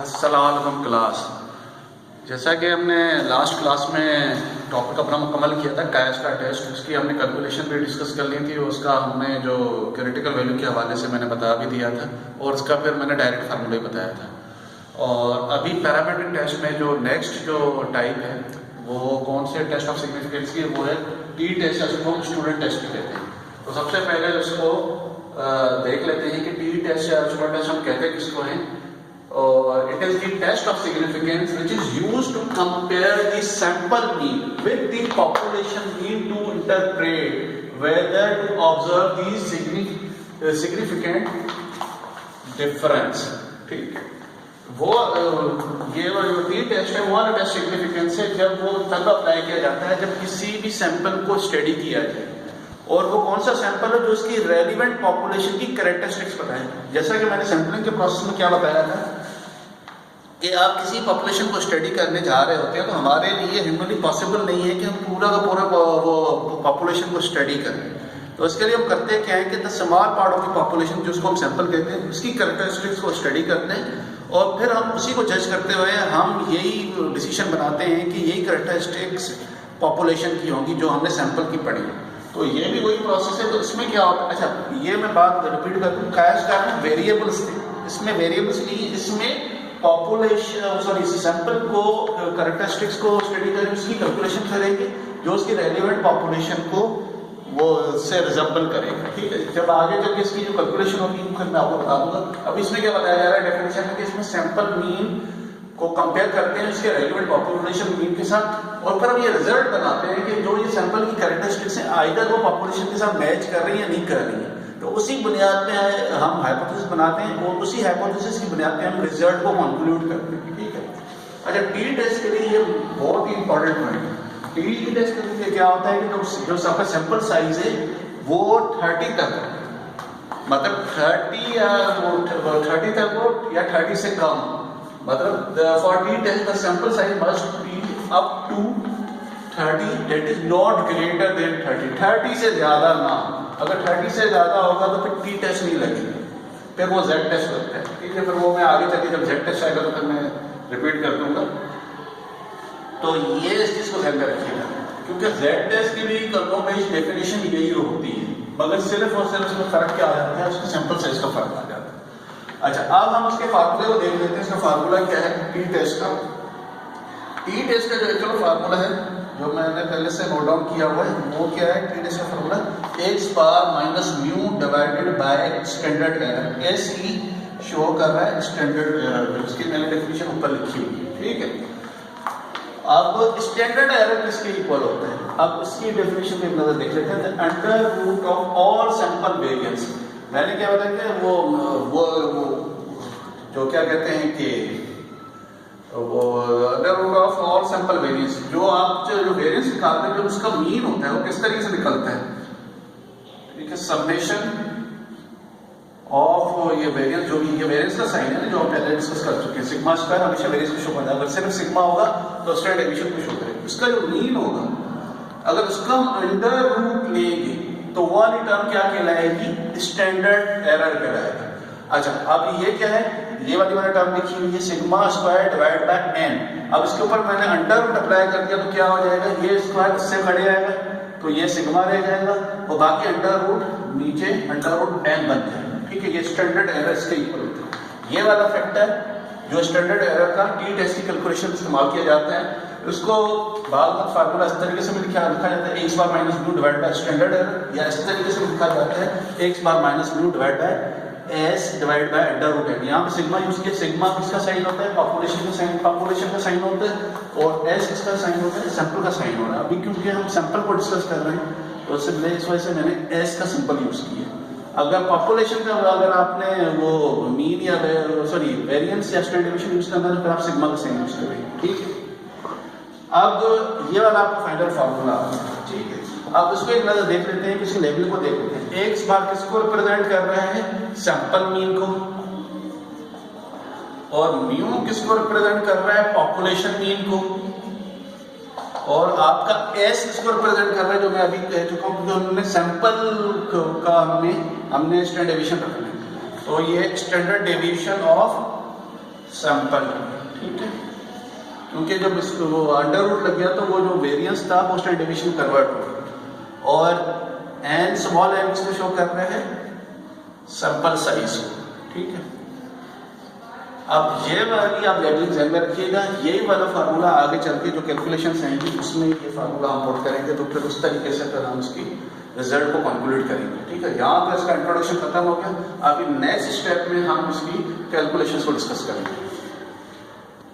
अस्सलाम वालेकुम क्लास। जैसा कि हमने लास्ट क्लास में टॉपिक अपना मुकम्मल किया था कैश का टेस्ट, उसकी हमने कैलकुलेशन भी डिस्कस कर ली थी। उसका हमने जो क्रिटिकल वैल्यू के हवाले से मैंने बता भी दिया था और उसका फिर मैंने डायरेक्ट फार्मूला बताया था। और अभी पैरामीट्रिक टेस्ट में जो नेक्स्ट जो टाइप है वो कौन से टेस्ट ऑफ सिग्निफिकेंस की, वो है टी टेस्ट, जिसको हम स्टूडेंट टेस्ट भी कहते हैं। तो सबसे पहले उसको देख लेते हैं कि टी टेस्ट या स्टूडेंट टेस्ट हम कहते किसको हैं। और it is the test of significance which is used to compare the sample mean with the population mean to interpret whether to observe the significant difference। ठीक है, वो ये जो टी टेस्ट है वो वाला टेस्ट सिग्निफिकेंस है जब वो तब अप्लाई किया जाता है जब किसी भी सैंपल को स्टडी किया जाए और वो कौन सा सैंपल है जो उसकी रेलिवेंट पॉपुलेशन की कैरेक्टरिस्टिक्स बताए। जैसा कि मैंने सैंपलिंग के प्रोसेस में क्या बताया था कि आप किसी पॉपुलेशन को स्टडी करने जा रहे होते हैं तो हमारे लिए ह्यूमनली पॉसिबल नहीं है कि हम पूरा का पूरा वो पॉपुलेशन को स्टडी करें। तो इसके लिए हम करते क्या है कि the small part of the population जिसको हम सैंपल कहते हैं उसकी कैरेक्टरिस्टिक्स को स्टडी करते हैं और फिर हम उसी को जज करते हुए हम यही डिसीजन बनाते हैं कि यही कैरेक्टरिस्टिक्स पॉपुलेशन की होंगी जो हमने सैंपल की पढ़ी। तो ये भी वही प्रोसेस है। तो इसमें क्या होता है, अच्छा ये मैं बात रिपीट कर दूँ, कैश का वेरिएबल्स थे, इसमें वेरिएबल्स नहीं, इसमें पॉपुलेशन सॉरी सैंपल को कैरेक्टरिस्टिक्स को स्टडी करेंगे, उसकी कैलकुलेशन करेंगे जो उसकी रेलिवेंट पॉपुलेशन को वो से रिजेंबल करेगा। ठीक है, जब आगे जब इसकी जो कैलकुलेशन होगी फिर मैं आपको बता दूंगा। अब इसमें क्या बताया जा रहा है डेफिनेशन में कि इसमें सैंपल मीन को कंपेयर करते हैं उसके रेलिवेंट पॉपुलेशन मीन के साथ और फिर हम ये रिजल्ट बनाते हैं कि जो ये सैंपल की कैरेक्टरिस्टिक्स हैं आइदर वो पॉपुलेशन के साथ मैच कर रही है या नहीं कर रही है। तो उसी बुनियाद में हम हाइपोथेसिस बनाते हैं और उसी हाइपोथेसिस की बुनियाद पे हम रिजल्ट को कंक्लूड करते हैं। ठीक है, अच्छा टी टेस्ट के लिए ये बहुत ही इंपॉर्टेंट पॉइंट है। टी टेस्ट के लिए क्या होता है कि जो आपका सैंपल साइज है वो 30 तक है, मतलब 30 या 30 तक हो या 30 से कम, मतलब for t test the sample size must be up to 30 that is not greater than 30 से ज्यादा ना। अगर 30 से ज्यादा होगा तो फिर टी टेस्ट नहीं लगेगा, फिर वो जेड टेस्ट लगता है। ठीक है, फिर वो मैं आगे चलिए जब जेड टेस्ट आएगा तो फिर मैं रिपीट कर दूंगा। तो ये इस चीज को ध्यान में रखिएगा क्योंकि जेड टेस्ट की भी कंप्रोमाइज डेफिनेशन यही होती है, मगर सिर्फ और सिर्फ उसमें फर्क क्या आ जाता है, उसके सैंपल साइज का फर्क आ जाता है। अच्छा, अब हम उसके फार्मूले को देख लेते हैं। इसका फार्मूला क्या है टी टेस्ट का। टी टेस्ट का जो एक्चुअल फार्मूला है जो मैंने पहले से नोट डाउन किया हुआ है वो क्या है, टी टेस्ट का formula x bar minus mu divided by standard error. S he show कर रहा है स्टैंडर्ड एरर, उसकी मैंने डेफिनेशन ऊपर लिखी हुई है। ठीक है, अब स्टैंडर्ड एरर किसके इक्वल होता है, अब इसकी डेफिनेशन पे नजर देख लेते हैं। Under root of all sample variance, मैंने क्या बताया कि वो जो क्या कहते हैं कि वो under root of all sample variance, जो आप जो वेरिएंस निकालते हैं जो उसका मीन होता है वो किस तरीके से निकलता है। ठीक है, समेशन ऑफ ये वेरिएंस, जो ये वेरिएंस का साइन है ना जो हम पहले डिस्कस कर चुके हैं, सिग्मा स्क्वायर हमेशा वेरिएंस को शो करता है। अगर सिर्फ सिग्मा होगा तो स्टैंडर्ड डेविएशन को शो करेगा। उसका जो मीन होगा अगर उसका हम अंडर रूट लेंगे तो वो वाली टर्म क्या कहलाएगी, स्टैंडर्ड एरर कहलाएगी। अच्छा, अब ये क्या है, ये वाली मैंने टर्म लिखी हुई है sigma square divide by n. अब इसके ऊपर मैंने अंडर रूट अप्लाई कर दिया तो क्या हो जाएगा, ये स्क्वायर इससे खड़े आएगा तो ये सिग्मा रह जाएगा और बाकी अंडर रूट नीचे अंडर रूट एन बन जाएगा। ठीक है, ये स्टैंडर्ड एरर इसके इक्वल होता है। ये वाला फैक्टर जो स्टैंडर्ड एरर का टी टेस्ट की कैलकुलेशन इस्तेमाल किया जाता है, उसको बाद में फार्मूला इस तरीके से भी लिखा जाता है x bar minus mu divide by standard error, या इस तरीके से लिखा जाता है x bar minus mu divide by s divide by under root n. यहाँ पे सिग्मा यूज किया, सिग्मा किसका साइन होता है, पॉपुलेशन का साइन, पॉपुलेशन का साइन होता है और s किसका साइन होता है, सैंपल का साइन हो रहा है। अभी क्योंकि हम सैंपल को डिस्कस कर रहे हैं तो उससे इस वजह से मैंने s का सिंपल यूज किया। अगर पॉपुलेशन का अगर आपने वो मीन या सॉरी वेरिएंस या स्टैंडर्ड डेविएशन यूज करना है तो फिर आप सिग्मा का साइन यूज करेंगे। ठीक है, अब ये वाला आपका फाइनल फार्मूला। ठीक है, अब इसको एक नजर देख लेते हैं कि इसके लेवल को देख लेते हैं। एक्स बार किसको रिप्रेजेंट कर रहे हैं, सैंपल मीन को, और म्यू किसको रिप्रेजेंट कर रहा है, पॉपुलेशन मीन को, और आपका एस किसको रिप्रेजेंट कर रहा है, जो मैं अभी कह चुका हूं, जो हमने सैंपल का हमने स्टैंडर्ड डेविएशन रखना है। तो ये स्टैंडर्ड डेविएशन ऑफ सैंपल, ठीक है। क्योंकि जब इस वो अंडर रूट लग गया तो वो जो वेरिएंस था वो स्टैंडर्ड डिवीजन कन्वर्ट हो गया, और एन स्मॉल एन किसको शो कर रहे हैं, सैंपल साइज को, ठीक है। अब ये वाली आप लेवलिंग ध्यान में रखिएगा, यही वाला फार्मूला आगे चल के जो कैलकुलेशंस आएंगी उसमें ये फार्मूला हम पुट करेंगे, तो फिर उस तरीके से फिर हम उसकी रिजल्ट को कैलकुलेट करेंगे, ठीक है। यहाँ पर इसका इंट्रोडक्शन खत्म हो गया। अभी नेक्स्ट स्टेप में हम इसकी कैलकुलेशंस को डिस्कस करेंगे।